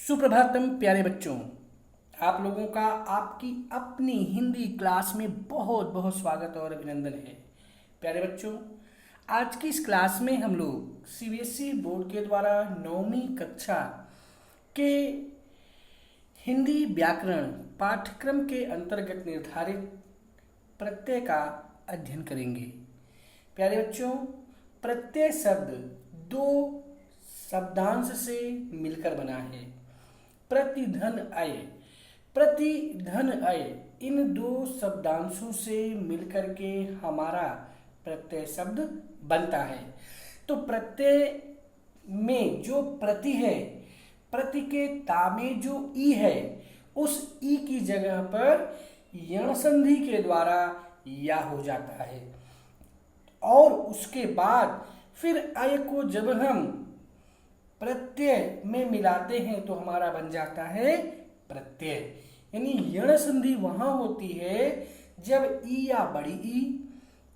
सुप्रभातम प्यारे बच्चों। आप लोगों का आपकी अपनी हिंदी क्लास में बहुत बहुत स्वागत और अभिनंदन है। प्यारे बच्चों, आज की इस क्लास में हम लोग सीबीएसई बोर्ड के द्वारा 9वीं कक्षा के हिंदी व्याकरण पाठ्यक्रम के अंतर्गत निर्धारित प्रत्यय का अध्ययन करेंगे। प्यारे बच्चों, प्रत्यय शब्द दो शब्दांश से मिलकर बना है। प्रतिधन अय, प्रतिधन अय, इन दो शब्दांशों से मिलकर के हमारा प्रत्यय शब्द बनता है। तो प्रत्यय में जो प्रति है, प्रति के ता में जो ई है, उस ई की जगह पर यण संधि के द्वारा या हो जाता है और उसके बाद फिर अय को जब हम प्रत्यय में मिलाते हैं तो हमारा बन जाता है प्रत्यय। यानी यण संधि वहां होती है जब ई या बड़ी ई,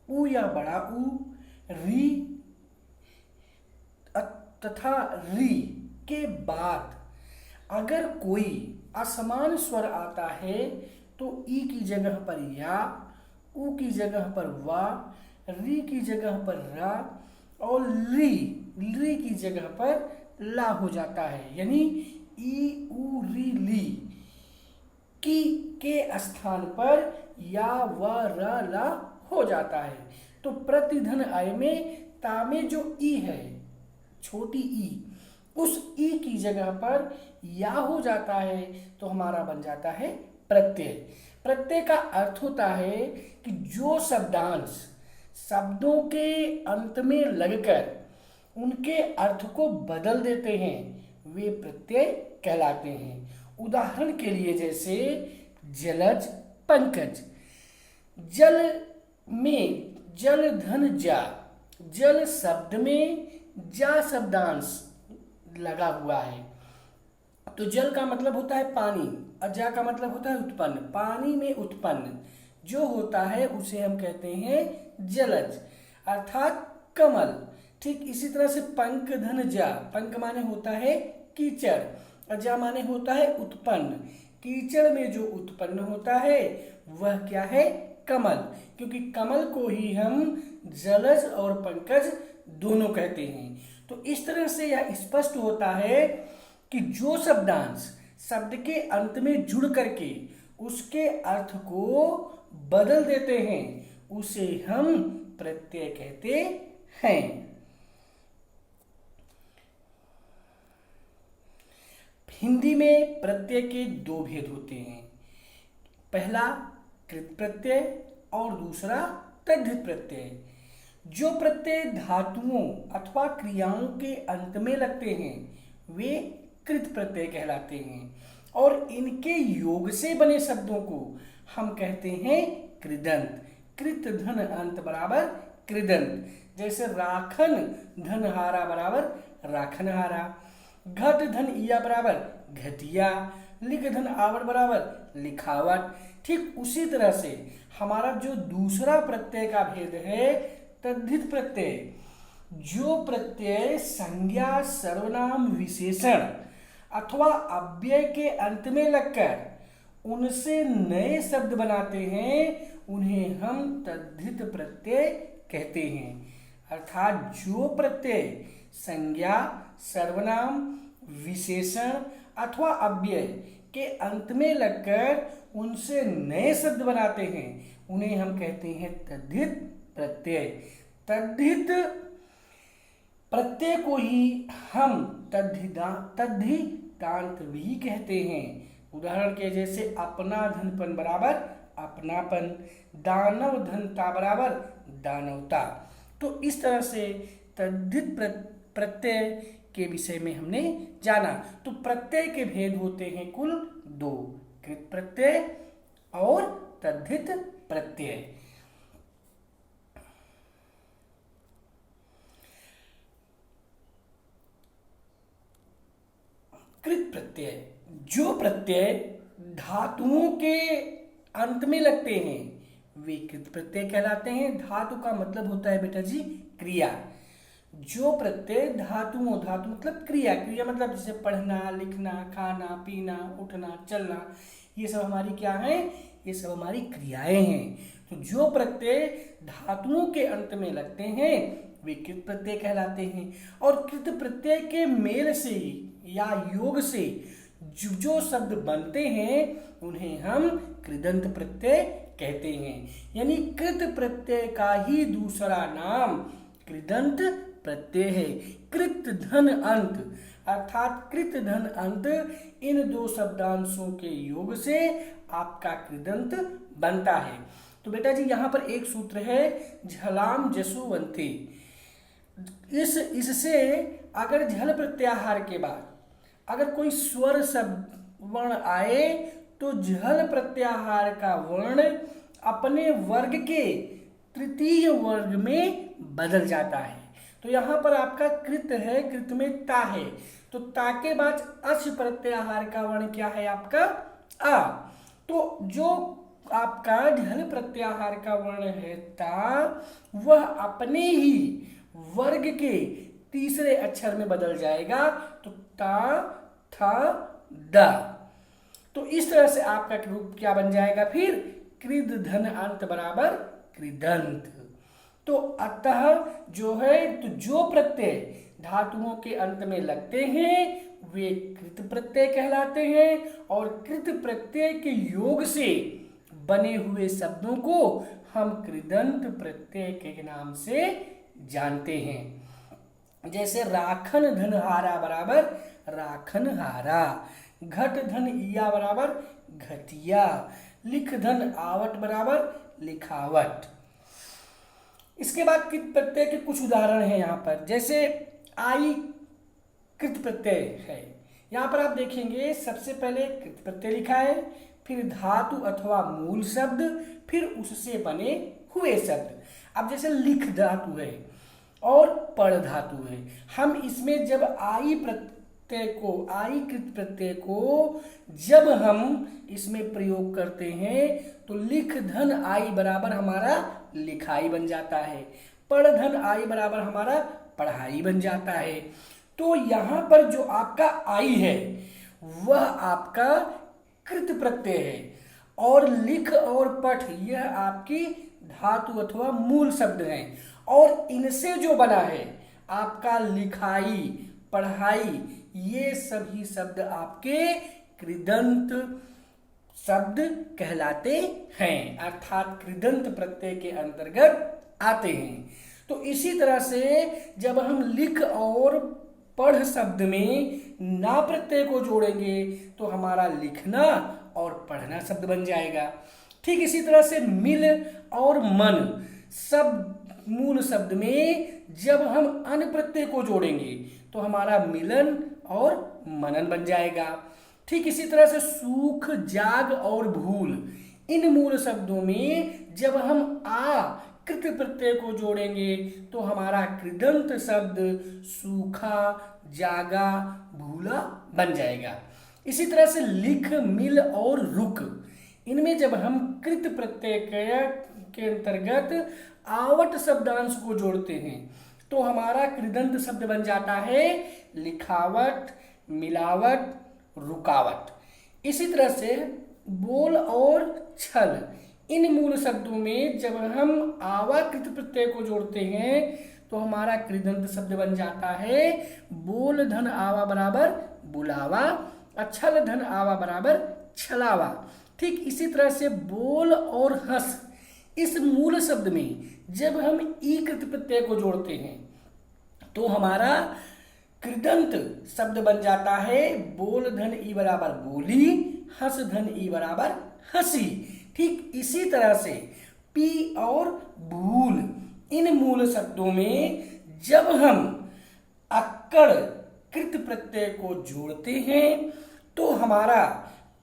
उ या बड़ा उ, री तथा री के बाद अगर कोई असमान स्वर आता है तो ई की जगह पर या, उ की जगह पर वा, री की जगह पर रा और री की जगह पर ला हो जाता है। यानी ई उ री ली की के स्थान पर या व र ला हो जाता है। तो प्रतिधन अय में ता में जो ई है, छोटी ई, उस ई की जगह पर या हो जाता है तो हमारा बन जाता है प्रत्यय। प्रत्यय का अर्थ होता है कि जो शब्दांश शब्दों के अंत में लगकर उनके अर्थ को बदल देते हैं वे प्रत्यय कहलाते हैं। उदाहरण के लिए जैसे जलज, पंकज। जल में जल धन जा, जल शब्द में जा शब्दांश लगा हुआ है। तो जल का मतलब होता है पानी और जा का मतलब होता है उत्पन्न। पानी में उत्पन्न जो होता है उसे हम कहते हैं जलज अर्थात कमल। ठीक इसी तरह से पंक धन जा, पंक माने होता है कीचड़ और जा माने होता है उत्पन्न। कीचड़ में जो उत्पन्न होता है वह क्या है? कमल। क्योंकि कमल को ही हम जलज और पंकज दोनों कहते हैं। तो इस तरह से यह स्पष्ट होता है कि जो शब्दांश शब्द के अंत में जुड़ करके उसके अर्थ को बदल देते हैं उसे हम प्रत्यय कहते हैं। हिंदी में प्रत्यय के दो भेद होते हैं। पहला कृत प्रत्यय और दूसरा तद्धित प्रत्यय। जो प्रत्यय धातुओं अथवा क्रियाओं के अंत में लगते हैं वे कृत प्रत्यय कहलाते हैं और इनके योग से बने शब्दों को हम कहते हैं कृदंत। कृत धन अंत बराबर कृदंत। जैसे राखन धनहारा बराबर राखनहारा, घट धन इया बराबर घटिया, लिख धन आवट बराबर लिखावट। ठीक उसी तरह से हमारा जो दूसरा प्रत्यय का भेद है तद्धित प्रत्यय। जो प्रत्यय संज्ञा, सर्वनाम, विशेषण अथवा अव्यय के अंत में लगकर उनसे नए शब्द बनाते हैं उन्हें हम तद्धित प्रत्यय कहते हैं। अर्थात जो प्रत्यय संज्ञा, सर्वनाम, विशेषण अथवा अव्यय के अंत में लगकर उनसे नए शब्द बनाते हैं उन्हें हम कहते हैं तद्धित प्रत्यय। तद्धित प्रत्यय को ही हम तद्धितांत भी कहते हैं। उदाहरण के जैसे अपना धनपन बराबर अपनापन, दानव धनता बराबर दानवता। तो इस तरह से तद्धित प्रत्यय के विषय में हमने जाना। तो प्रत्यय के भेद होते हैं कुल दो, कृत प्रत्यय और तद्धित प्रत्यय। कृत प्रत्यय, जो प्रत्यय धातुओं के अंत में लगते हैं वे कृत प्रत्यय कहलाते हैं। धातु का मतलब होता है बेटा जी क्रिया। जो प्रत्यय धातुओं, धातु मतलब क्रिया, क्रिया मतलब जैसे पढ़ना, लिखना, खाना, पीना, उठना, चलना, ये सब हमारी क्या है, ये सब हमारी क्रियाएं हैं। तो जो प्रत्यय धातुओं के अंत में लगते हैं वे कृत प्रत्यय कहलाते हैं। और कृत प्रत्यय के मेल से या योग से जो शब्द बनते हैं उन्हें हम कृदंत प्रत्यय कहते हैं। यानी कृत प्रत्यय का ही दूसरा नाम कृदंत प्रत्यय है। कृत धन अंत अर्थात कृत धन अंत इन दो शब्दांशों के योग से आपका कृदंत बनता है। तो बेटा जी यहाँ पर एक सूत्र है झलाम जसुवंती। इससे अगर झल प्रत्याहार के बाद अगर कोई स्वर शब्द वर्ण आए तो झल प्रत्याहार का वर्ण अपने वर्ग के तृतीय वर्ग में बदल जाता है। तो यहाँ पर आपका कृत है, कृत में ता है, तो ता के बाद अच प्रत्याहार का वर्ण क्या है आपका आ। तो जो आपका झल प्रत्याहार का वर्ण है ता, वह अपने ही वर्ग के तीसरे अक्षर में बदल जाएगा, तो ता था दा। तो इस तरह से आपका रूप क्या बन जाएगा फिर कृद धन अंत बराबर कृदंत। तो अतः जो है तो जो प्रत्यय धातुओं के अंत में लगते हैं वे कृत प्रत्यय कहलाते हैं और कृत प्रत्यय के योग से बने हुए शब्दों को हम कृदंत प्रत्यय के नाम से जानते हैं। जैसे राखन धनहारा बराबर राखनहारा, घट धन इया बराबर घटिया, लिख धन आवट बराबर लिखावट। इसके बाद कृत प्रत्यय के कुछ उदाहरण हैं यहाँ पर। जैसे आई कृत प्रत्यय है, यहाँ पर आप देखेंगे सबसे पहले कृत प्रत्यय लिखा है, फिर धातु अथवा मूल शब्द, फिर उससे बने हुए शब्द। अब जैसे लिख धातु है और पढ़ धातु है, हम इसमें जब आई प्रत्यय को, आई कृत प्रत्यय को जब हम इसमें प्रयोग करते हैं तो लिख धन आई बराबर हमारा लिखाई बन जाता है, पढ़ धन आई बराबर हमारा पढ़ाई बन जाता है। तो यहाँ पर जो आपका आई है वह आपका कृत प्रत्यय है और लिख और पठ यह आपकी धातु अथवा मूल शब्द हैं और इनसे जो बना है आपका लिखाई, पढ़ाई, ये सभी शब्द आपके कृदंत शब्द कहलाते हैं अर्थात कृदंत प्रत्यय के अंतर्गत आते हैं। तो इसी तरह से जब हम लिख और पढ़ शब्द में ना प्रत्यय को जोड़ेंगे तो हमारा लिखना और पढ़ना शब्द बन जाएगा। ठीक इसी तरह से मिल और मन सब मूल शब्द में जब हम अन प्रत्यय को जोड़ेंगे तो हमारा मिलन और मनन बन जाएगा। ठीक इसी तरह से सूख, जाग और भूल इन मूल शब्दों में जब हम आ कृत प्रत्यय को जोड़ेंगे तो हमारा कृदंत शब्द सूखा, जागा, भूला बन जाएगा। इसी तरह से लिख, मिल और रुक इनमें जब हम कृत प्रत्यय के अंतर्गत आवट शब्दांश को जोड़ते हैं तो हमारा कृदंत शब्द बन जाता है लिखावट, मिलावट, रुकावट। इसी तरह से बोल और छल इन मूल शब्दों में जब हम आवाकृत प्रत्यय को जोड़ते हैं तो हमारा कृदंत शब्द बन जाता है बोल धन आवा बराबर बुलावा, छल धन आवा बराबर छलावा। ठीक इसी तरह से बोल और हंस इस मूल शब्द में जब हम ई कृत प्रत्यय को जोड़ते हैं तो हमारा कृदंत शब्द बन जाता है बोल धन ई बराबर बोली, हंस धन ई बराबर हंसी। ठीक इसी तरह से पी और भूल इन मूल शब्दों में जब हम अक्कड़ कृत प्रत्यय को जोड़ते हैं तो हमारा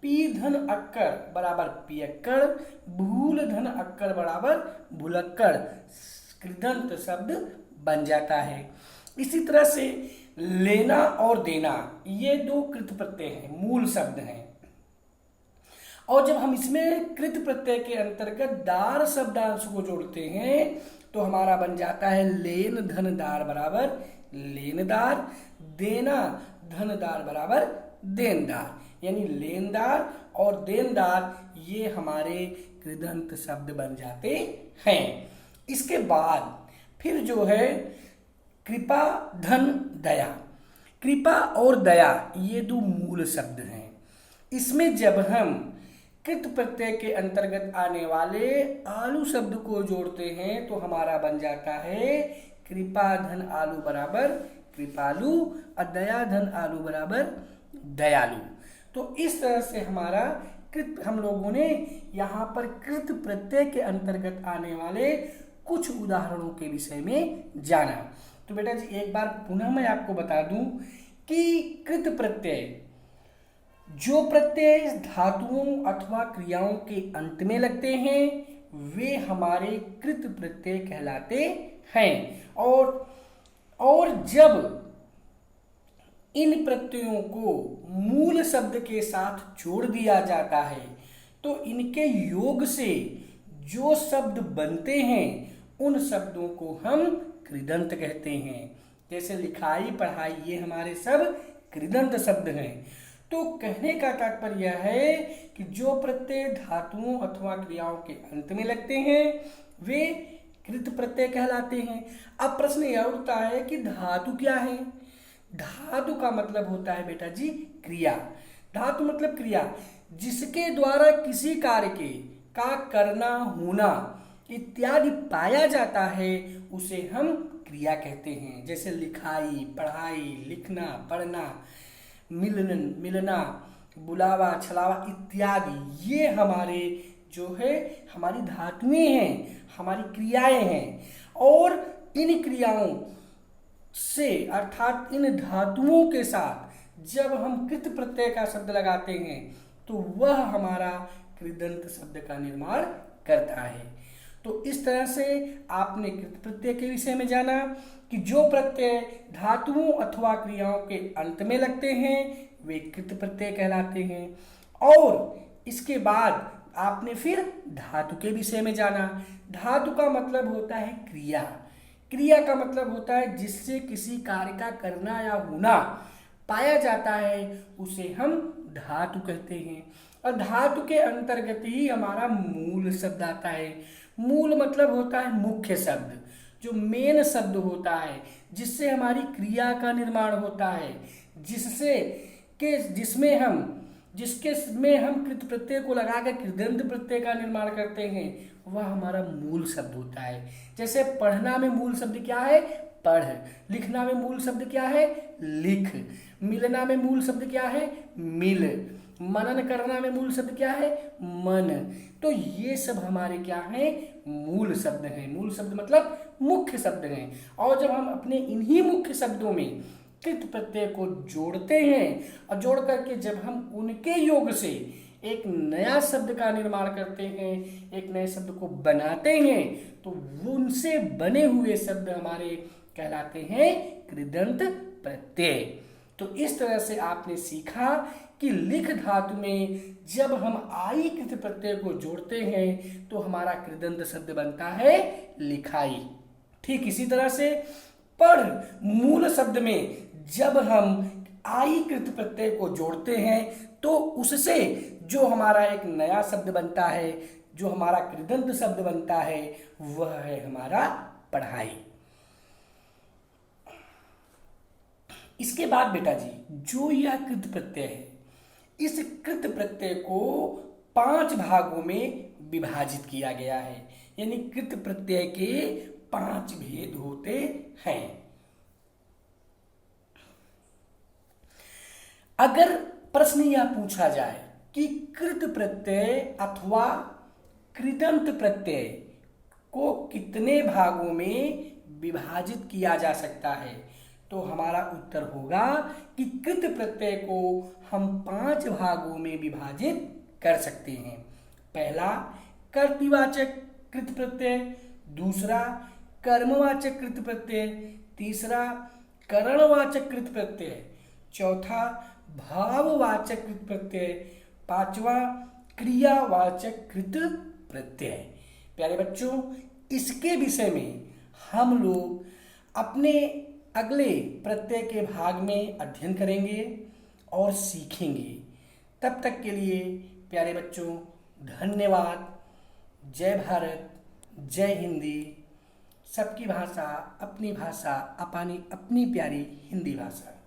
पी धन अक्कड़ बराबर पियक्कड़, भूल धन अक्कड़ बराबर भुलक्कड़ कृदंत शब्द बन जाता है। इसी तरह से लेना और देना ये दो कृत प्रत्यय हैं, मूल शब्द हैं। और जब हम इसमें कृत प्रत्यय के अंतर्गत दार शब्दांश को जोड़ते हैं तो हमारा बन जाता है लेन धन दार बराबर लेनदार, देना धन दार बराबर देनदार, यानी लेनदार और देनदार ये हमारे कृदंत शब्द बन जाते हैं। इसके बाद फिर जो है कृपा धन दया, कृपा और दया ये दो मूल शब्द हैं। इसमें जब हम कृत प्रत्यय के अंतर्गत आने वाले आलू शब्द को जोड़ते हैं तो हमारा बन जाता है कृपा धन आलू बराबर कृपालु और दया धन आलू बराबर दयालु। तो इस तरह से हमारा हम लोगों ने यहाँ पर कृत प्रत्यय के अंतर्गत आने वाले कुछ उदाहरणों के विषय में जाना। तो बेटा जी एक बार पुनः मैं आपको बता दूं कि कृत प्रत्यय जो प्रत्यय धातुओं अथवा क्रियाओं के अंत में लगते हैं वे हमारे कृत प्रत्यय कहलाते हैं। और जब इन प्रत्ययों को मूल शब्द के साथ जोड़ दिया जाता है तो इनके योग से जो शब्द बनते हैं उन शब्दों को हम कृदंत कहते हैं। जैसे लिखाई पढ़ाई ये हमारे सब कृदंत शब्द हैं। तो कहने का तात्पर्य है कि जो प्रत्यय धातुओं अथवा क्रियाओं के अंत में लगते हैं वे कृत प्रत्यय कहलाते हैं। अब प्रश्न यह उठता है कि धातु क्या है? धातु का मतलब होता है बेटा जी क्रिया। धातु मतलब क्रिया, जिसके द्वारा किसी कार्य के का करना होना इत्यादि पाया जाता है उसे हम क्रिया कहते हैं। जैसे लिखाई पढ़ाई, लिखना पढ़ना, मिलना, बुलावा छलावा इत्यादि ये हमारे जो है हमारी धातुएं हैं, हमारी क्रियाएं हैं। और इन क्रियाओं से अर्थात इन धातुओं के साथ जब हम कृत प्रत्यय का शब्द लगाते हैं तो वह हमारा कृदंत शब्द का निर्माण करता है। तो इस तरह से आपने कृत प्रत्यय के विषय में जाना कि जो प्रत्यय धातुओं अथवा क्रियाओं के अंत में लगते हैं वे कृत प्रत्यय कहलाते हैं। और इसके बाद आपने फिर धातु के विषय में जाना। धातु का मतलब होता है क्रिया। क्रिया का मतलब होता है जिससे किसी कार्य का करना या होना पाया जाता है उसे हम धातु कहते हैं। और धातु के अंतर्गत ही हमारा मूल शब्द आता है। मूल मतलब होता है मुख्य शब्द, जो मेन शब्द होता है जिससे हमारी क्रिया का निर्माण होता है, जिसमें हम कृत प्रत्यय को लगाकर कृदंत प्रत्यय का निर्माण करते हैं वह हमारा मूल शब्द होता है। जैसे पढ़ना में मूल शब्द क्या है? पढ़। लिखना में मूल शब्द क्या है? लिख। मिलना में मूल शब्द क्या है? मिल। मनन करना में मूल शब्द क्या है? मन। तो ये सब हमारे क्या हैं? मूल शब्द हैं। मूल शब्द मतलब मुख्य शब्द हैं। और जब हम अपने इन्हीं मुख्य शब्दों में कृत प्रत्यय को जोड़ते हैं और जोड़ करके जब हम उनके योग से एक नया शब्द का निर्माण करते हैं, एक नए शब्द को बनाते हैं तो उनसे बने हुए शब्द हमारे कहलाते हैं कृदंत प्रत्यय। तो इस तरह से आपने सीखा कि लिख धातु में जब हम आई कृत प्रत्यय को जोड़ते हैं तो हमारा कृदंत शब्द बनता है लिखाई। ठीक इसी तरह से पढ़ मूल शब्द में जब हम आई कृत प्रत्यय को जोड़ते हैं तो उससे जो हमारा एक नया शब्द बनता है, जो हमारा कृदंत शब्द बनता है वह है हमारा पढ़ाई। इसके बाद बेटा जी जो यह कृत प्रत्यय है इस कृत प्रत्यय को 5 भागों में विभाजित किया गया है। यानी कृत प्रत्यय के 5 भेद होते हैं। अगर प्रश्न यह पूछा जाए कि कृत प्रत्यय अथवा कृदंत प्रत्यय को कितने भागों में विभाजित किया जा सकता है तो हमारा उत्तर होगा कि कृत प्रत्यय को हम 5 भागों में विभाजित कर सकते हैं। पहला कर्तृवाचक कृत प्रत्यय, दूसरा कर्मवाचक कृत प्रत्यय, तीसरा करणवाचक कृत प्रत्यय, चौथा भाववाचक कृत प्रत्यय, पांचवा क्रियावाचक कृत प्रत्यय। प्यारे बच्चों, इसके विषय में हम लोग अपने अगले प्रत्यय के भाग में अध्ययन करेंगे और सीखेंगे। तब तक के लिए प्यारे बच्चों, धन्यवाद। जय भारत, जय हिंदी। सबकी भाषा अपनी भाषा, अपनी प्यारी हिंदी भाषा।